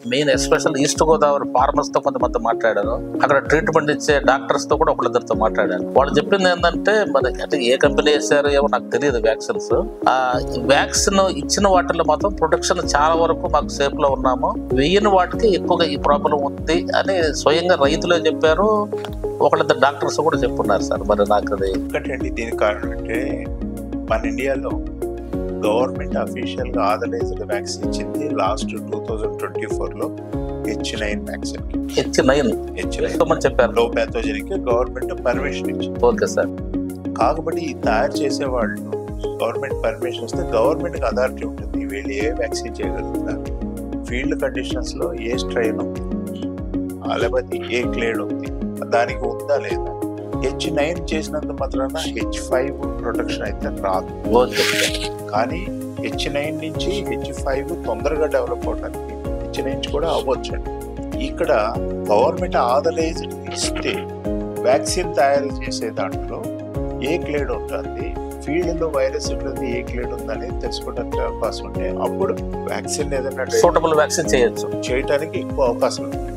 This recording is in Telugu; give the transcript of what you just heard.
Main especially East Godavari farmers తో కొంతమంది మాట్లాడాను. అక్కడ ట్రీట్మెంట్ ఇచ్చే డాక్టర్స్ తో కూడా ఒకళ్ళిద్దరితో మాట్లాడాను. వాళ్ళు చెప్పింది ఏంటంటే మరి అంటే ఏ కంపెనీ వేసారో ఏమో నాకు తెలియదు వ్యాక్సిన్స్. ఆ వ్యాక్సిన్ ఇచ్చిన వాటిల్లో మాత్రం ప్రొటెక్షన్ చాలా వరకు మాకు సేఫ్ లో ఉన్నాము. వెయ్యని వాటికి ఎక్కువగా ఈ ప్రాబ్లం ఉంది అని స్వయంగా రైతులే చెప్పారు. ఒకళ్ళిద్దరు డాక్టర్స్ కూడా చెప్పున్నారు సార్. మరి నాకు అది ఒకటండి దీనికి కారణం అంటే మన ఇండియాలో గవర్నమెంట్ అఫీషియల్ గా ఆథరైజ్డ్ వ్యాక్సిన్ ఇచ్చింది లాస్ట్ 2024లో H9 వ్యాక్సిన్. H9 చెప్పారు. లో ప్యాథోజెనిక్ గవర్నమెంట్ పర్మిషన్ ఇచ్చింది. Okay sir. కాబట్టి తయారు చేసే వాళ్ళు గవర్నమెంట్ పర్మిషన్ ఇస్తే గవర్నమెంట్ కి అథారిటీ ఉంటుంది. వీళ్ళు ఏ వ్యాక్సిన్ చేయగలుగుతారు, ఫీల్డ్ కండిషన్స్ లో ఏ స్ట్రెయిన్ ఉంది, లేకపోతే ఏ క్లేడ్ ఉంది, దానికి ఉందా లేదా. H9 చేసినంత మాత్రాన H5 ప్రొటెక్షన్ అయితే రాదు. కానీ H9 నుంచి H5 తొందరగా డెవలప్ అవడానికి H9 కూడా అవ్వచ్చు. ఇక్కడ గవర్నమెంట్ ఆథరైజ్డ్ ఇస్తే వ్యాక్సిన్ తయారు చేసే దాంట్లో ఏ క్లేడ్ ఉంటుంది, ఫీల్డ్ లో వైరస్ ఉంటుంది, ఏ క్లేడ్ ఉందనేది తెలుసుకోవడానికి అవకాశం ఉంటే అప్పుడు వ్యాక్సిన్ ఏదైనా సూటబుల్ వ్యాక్సిన్ చేయడానికి ఎక్కువ అవకాశం ఉంది.